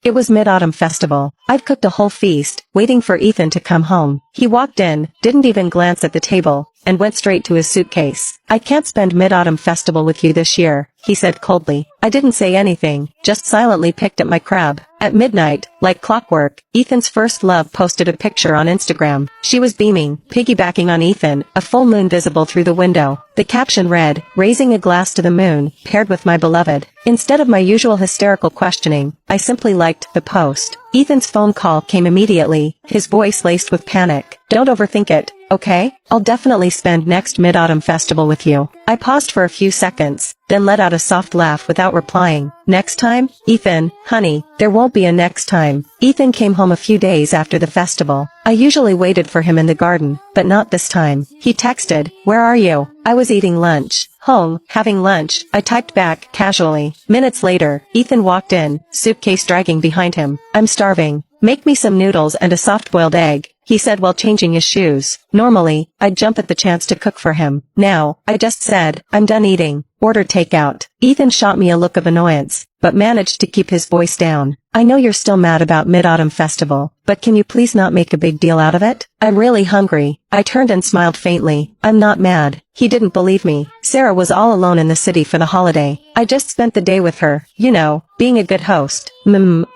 It was Mid-Autumn Festival. I'd cooked a whole feast, waiting for Ethan to come home. He walked in, didn't even glance at the table, and went straight to his suitcase. "I can't spend Mid-Autumn Festival with you this year," he said coldly. I didn't say anything, just silently picked at my crab. At midnight, like clockwork, Ethan's first love posted a picture on Instagram. She was beaming, piggybacking on Ethan, a full moon visible through the window. The caption read, "Raising a glass to the moon, paired with my beloved." Instead of my usual hysterical questioning, I simply liked the post. Ethan's phone call came immediately, his voice laced with panic. "Don't overthink it, okay? I'll definitely spend next Mid-Autumn Festival with you." I paused for a few seconds, then let out a soft laugh without replying. "Next time? Ethan, honey, there won't be a next time." Ethan came home a few days after the festival. I usually waited for him in the garden, but not this time. He texted, "Where are you?" I was eating lunch. "Home, having lunch," I typed back, casually. Minutes later, Ethan walked in, suitcase dragging behind him. "I'm starving. Make me some noodles and a soft-boiled egg," he said while changing his shoes. Normally, I'd jump at the chance to cook for him. Now, I just said, "I'm done eating. Order takeout." Ethan shot me a look of annoyance, but managed to keep his voice down. "I know you're still mad about Mid-Autumn Festival, but can you please not make a big deal out of it? I'm really hungry." I turned and smiled faintly. "I'm not mad." He didn't believe me. Sarah was all alone in the city for the holiday. I just spent the day with her, you know, being a good host.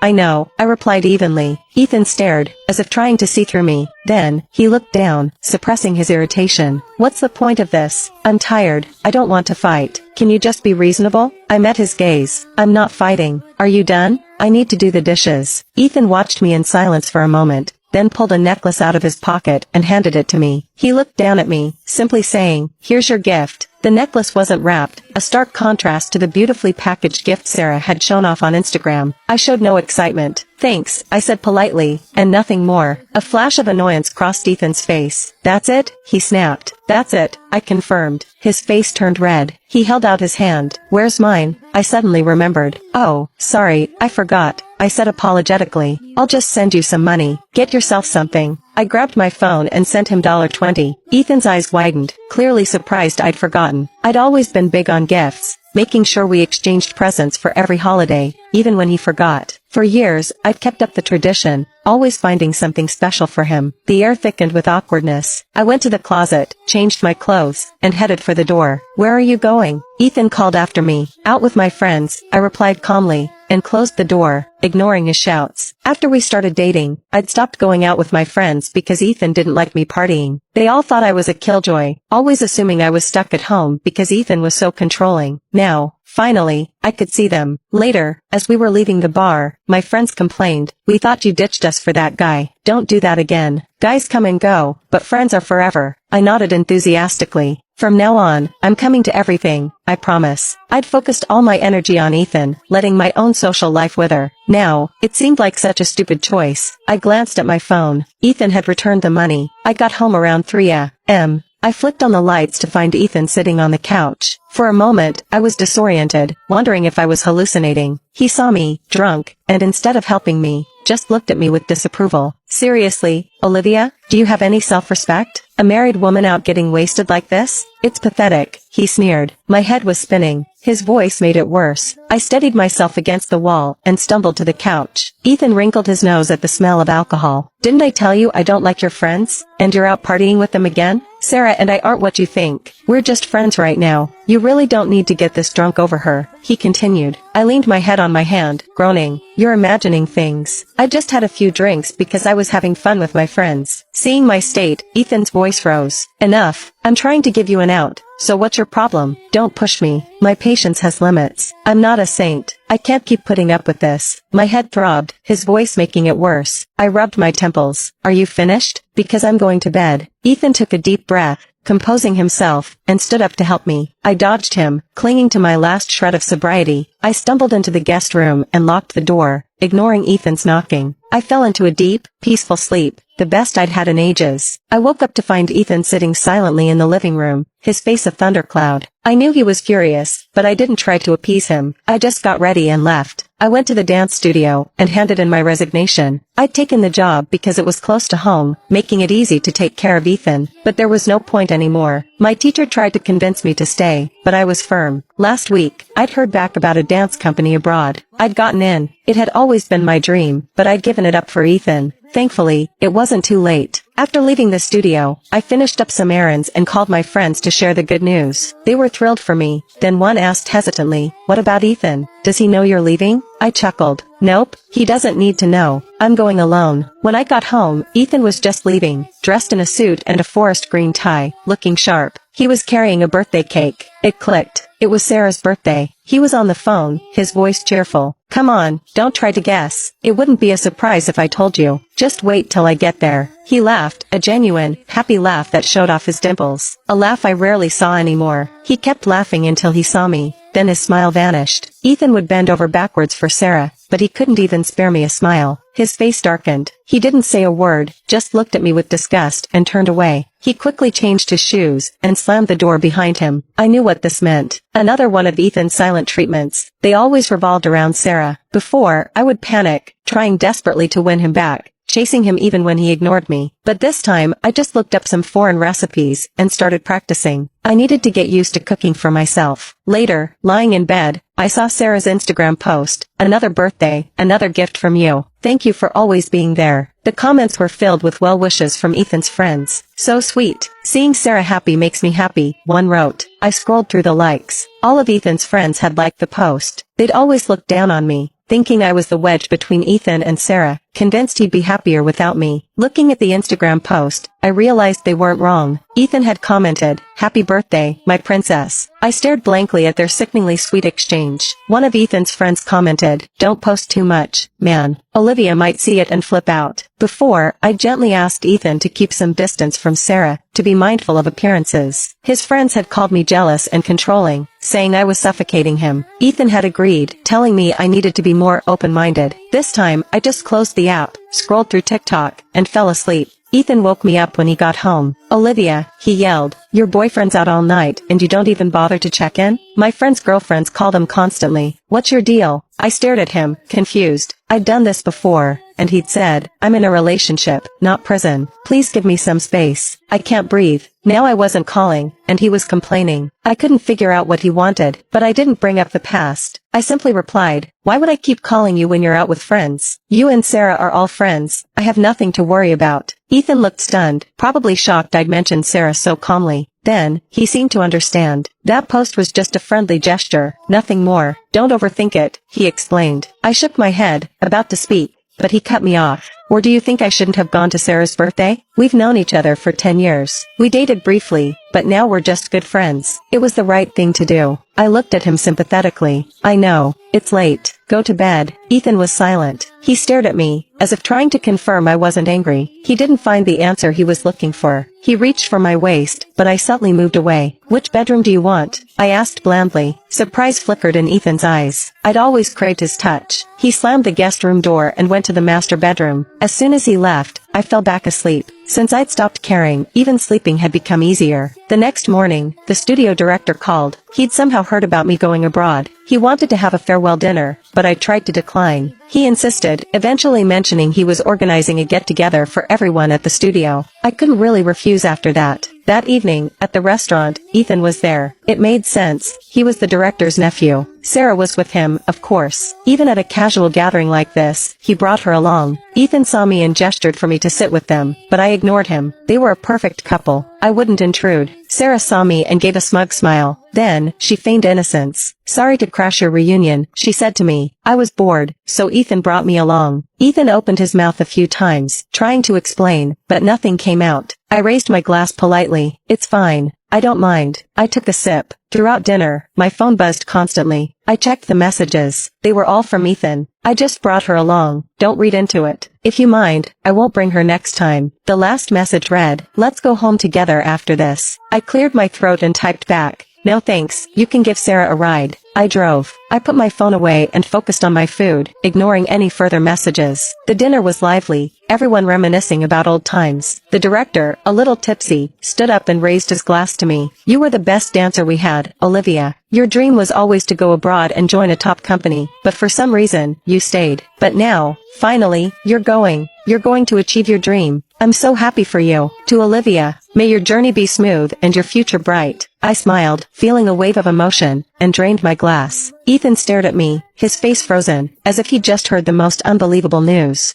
I know," I replied evenly. Ethan stared, as if trying to see through me. Then, he looked down, suppressing his irritation. "What's the point of this? I'm tired. I don't want to fight. Can you just be reasonable?" I met his gaze. "I'm not fighting. Are you done? I need to do the dishes." Ethan watched me in silence for a moment, then pulled a necklace out of his pocket and handed it to me. He looked down at me, simply saying, "Here's your gift." The necklace wasn't wrapped, a stark contrast to the beautifully packaged gift Sarah had shown off on Instagram. I showed no excitement. "Thanks," I said politely, and nothing more. A flash of annoyance crossed Ethan's face. "That's it?" he snapped. "That's it," I confirmed. His face turned red. He held out his hand. "Where's mine?" I suddenly remembered. "Oh, sorry, I forgot," I said apologetically. "I'll just send you some money. Get yourself something." I grabbed my phone and sent him $20. Ethan's eyes widened, clearly surprised I'd forgotten. I'd always been big on gifts, making sure we exchanged presents for every holiday, even when he forgot. For years, I'd kept up the tradition, always finding something special for him. The air thickened with awkwardness. I went to the closet, changed my clothes, and headed for the door. "Where are you going?" Ethan called after me. "Out with my friends," I replied calmly, and closed the door, ignoring his shouts. After we started dating, I'd stopped going out with my friends because Ethan didn't like me partying. They all thought I was a killjoy, always assuming I was stuck at home because Ethan was so controlling. Now, finally, I could see them. Later, as we were leaving the bar, my friends complained, "We thought you ditched us for that guy. Don't do that again. Guys come and go, but friends are forever." I nodded enthusiastically. "From now on, I'm coming to everything, I promise." I'd focused all my energy on Ethan, letting my own social life wither. Now, it seemed like such a stupid choice. I glanced at my phone. Ethan had returned the money. I got home around 3 a.m. I flicked on the lights to find Ethan sitting on the couch. For a moment, I was disoriented, wondering if I was hallucinating. He saw me, drunk, and instead of helping me, just looked at me with disapproval. "Seriously, Olivia, do you have any self-respect? A married woman out getting wasted like this? It's pathetic," he sneered. My head was spinning. His voice made it worse. I steadied myself against the wall and stumbled to the couch. Ethan wrinkled his nose at the smell of alcohol. "Didn't I tell you I don't like your friends? And you're out partying with them again? Sarah and I aren't what you think. We're just friends right now. You really don't need to get this drunk over her," he continued. I leaned my head on my hand, groaning. "You're imagining things. I just had a few drinks because I was having fun with my friends." Seeing my state, Ethan's voice rose. "Enough. I'm trying to give you an out. So what's your problem? Don't push me. My patience has limits. I'm not a saint. I can't keep putting up with this." My head throbbed, his voice making it worse. I rubbed my temples. "Are you finished? Because I'm going to bed." Ethan took a deep breath, composing himself, and stood up to help me. I dodged him, clinging to my last shred of sobriety. I stumbled into the guest room and locked the door, ignoring Ethan's knocking. I fell into a deep, peaceful sleep, the best I'd had in ages. I woke up to find Ethan sitting silently in the living room, his face a thundercloud. I knew he was furious, but I didn't try to appease him. I just got ready and left. I went to the dance studio and handed in my resignation. I'd taken the job because it was close to home, making it easy to take care of Ethan, but there was no point anymore. My teacher tried to convince me to stay, but I was firm. Last week, I'd heard back about a dance company abroad. I'd gotten in. It had always been my dream, but I'd given it up for Ethan. Thankfully, it wasn't too late. After leaving the studio, I finished up some errands and called my friends to share the good news. They were thrilled for me. Then one asked hesitantly, "What about Ethan? Does he know you're leaving?" I chuckled. "Nope, he doesn't need to know. I'm going alone." When I got home, Ethan was just leaving, dressed in a suit and a forest green tie, looking sharp. He was carrying a birthday cake. It clicked. It was Sarah's birthday. He was on the phone, his voice cheerful. "Come on, don't try to guess. It wouldn't be a surprise if I told you. Just wait till I get there." He laughed, a genuine, happy laugh that showed off his dimples. A laugh I rarely saw anymore. He kept laughing until he saw me. Then his smile vanished. Ethan would bend over backwards for Sarah, but he couldn't even spare me a smile. His face darkened. He didn't say a word, just looked at me with disgust and turned away. He quickly changed his shoes and slammed the door behind him. I knew what this meant. Another one of Ethan's silent treatments. They always revolved around Sarah. Before, I would panic, trying desperately to win him back, chasing him even when he ignored me. But this time, I just looked up some foreign recipes and started practicing. I needed to get used to cooking for myself. Later, lying in bed, I saw Sarah's Instagram post. "Another birthday, another gift from you. Thank you for always being there." The comments were filled with well wishes from Ethan's friends. "So sweet. Seeing Sarah happy makes me happy," one wrote. I scrolled through the likes. All of Ethan's friends had liked the post. They'd always looked down on me, thinking I was the wedge between Ethan and Sarah, convinced he'd be happier without me. Looking at the Instagram post, I realized they weren't wrong. Ethan had commented, "Happy birthday, my princess." I stared blankly at their sickeningly sweet exchange. One of Ethan's friends commented, "Don't post too much, man. Olivia might see it and flip out." Before, I gently asked Ethan to keep some distance from Sarah, to be mindful of appearances. His friends had called me jealous and controlling, saying I was suffocating him. Ethan had agreed, telling me I needed to be more open-minded. This time, I just closed the app, scrolled through TikTok, and fell asleep. Ethan woke me up when he got home. "Olivia," he yelled, "your boyfriend's out all night and you don't even bother to check in?" My friends' girlfriends called him constantly. "What's your deal?" I stared at him, confused. I'd done this before, and he'd said, "I'm in a relationship, not prison. Please give me some space. I can't breathe." Now I wasn't calling, and he was complaining. I couldn't figure out what he wanted, but I didn't bring up the past. I simply replied, "Why would I keep calling you when you're out with friends? You and Sarah are all friends. I have nothing to worry about." Ethan looked stunned, probably shocked I'd mentioned Sarah so calmly. Then, he seemed to understand. That post was just a friendly gesture, nothing more. "Don't overthink it," he explained. I shook my head, about to speak, but he cut me off. "Or do you think I shouldn't have gone to Sarah's birthday? We've known each other for 10 years. We dated briefly, but now we're just good friends. It was the right thing to do." I looked at him sympathetically. "I know. It's late. Go to bed." Ethan was silent. He stared at me, as if trying to confirm I wasn't angry. He didn't find the answer he was looking for. He reached for my waist, but I subtly moved away. "Which bedroom do you want?" I asked blandly. Surprise flickered in Ethan's eyes. I'd always craved his touch. He slammed the guest room door and went to the master bedroom. As soon as he left, I fell back asleep. Since I'd stopped caring, even sleeping had become easier. The next morning, the studio director called. He'd somehow heard about me going abroad. He wanted to have a farewell dinner, but I tried to decline. He insisted, eventually mentioning he was organizing a get-together for everyone at the studio. I couldn't really refuse after that. That evening, at the restaurant, Ethan was there. It made sense. He was the director's nephew. Sarah was with him, of course. Even at a casual gathering like this, he brought her along. Ethan saw me and gestured for me to sit with them, but I ignored him. They were a perfect couple. I wouldn't intrude. Sarah saw me and gave a smug smile. Then, she feigned innocence. "Sorry to crash your reunion," she said to me. I was bored, so Ethan brought me along. Ethan opened his mouth a few times, trying to explain, but nothing came out. I raised my glass politely. "It's fine. I don't mind." I took a sip. Throughout dinner, my phone buzzed constantly. I checked the messages. They were all from Ethan. "I just brought her along. Don't read into it. If you mind, I won't bring her next time." The last message read, "Let's go home together after this." I cleared my throat and typed back, "No thanks, you can give Sarah a ride." I drove. I put my phone away and focused on my food, ignoring any further messages. The dinner was lively. everyone reminiscing about old times. The director, a little tipsy, stood up and raised his glass to me. "You were the best dancer we had, Olivia. Your dream was always to go abroad and join a top company, but for some reason, you stayed. But now, finally, you're going to achieve your dream. I'm so happy for you." To Olivia, "May your journey be smooth and your future bright." I smiled, feeling a wave of emotion, and drained my glass. Ethan stared at me, his face frozen, as if he'd just heard the most unbelievable news.